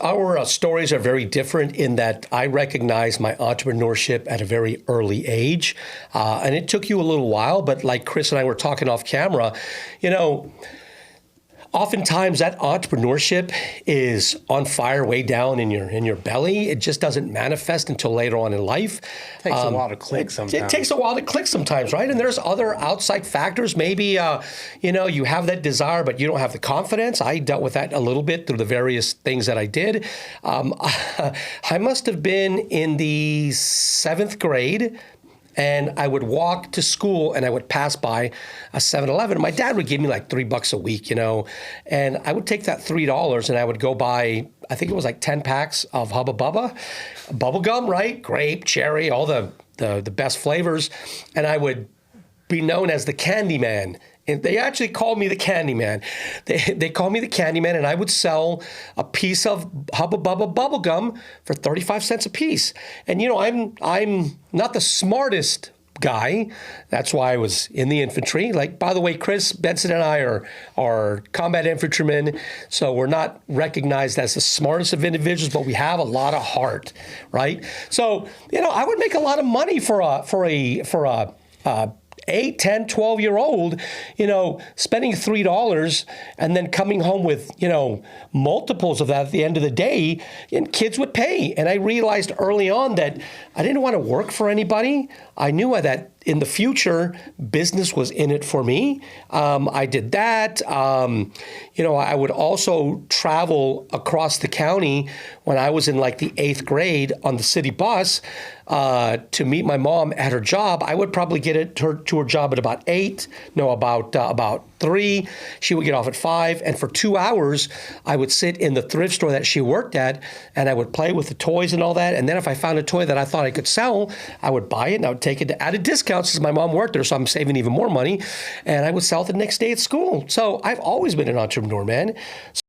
our stories are very different in that I recognized my entrepreneurship at a very early age, and it took you a little while. But like Chris and I were talking off camera, you know, oftentimes that entrepreneurship is on fire way down in your belly. It just doesn't manifest until later on in life. Takes a while to click sometimes. It takes a while to click sometimes, right? And there's other outside factors. Maybe, you know, you have that desire, but you don't have the confidence. I dealt with that a little bit through the various things that I did. I must have been in the 7th grade. And I would walk to school and I would pass by a 7-Eleven. My dad would give me like $3 a week, you know, and I would take that $3 and I would go buy, I think it was like 10 packs of Hubba Bubba, bubblegum, right? Grape, cherry, all the best flavors. And I would be known as the Candy Man. And they actually called me the Candy Man. They called me the Candy Man, and I would sell a piece of Hubba Bubba bubblegum for 35 cents a piece. And you know, I'm not the smartest guy. That's why I was in the infantry. Like, by the way, Chris, Benson, and I are combat infantrymen, so we're not recognized as the smartest of individuals, but we have a lot of heart, right? So, you know, I would make a lot of money for a 8, 10, 12-year-old, you know, spending $3 and then coming home with, you know, multiples of that at the end of the day, and kids would pay. And I realized early on that I didn't want to work for anybody. I knew that in the future, business was in it for me. I did that. You know, I would also travel across the county when I was in like the 8th grade on the city bus to meet my mom at her job. I would probably get to her job at about 3. She would get off at 5. And for 2 hours, I would sit in the thrift store that she worked at, and I would play with the toys and all that. And then if I found a toy that I thought I could sell, I would buy it and I would take it at a discount since my mom worked there, so I'm saving even more money. And I would sell it the next day at school. So I've always been an entrepreneur, man.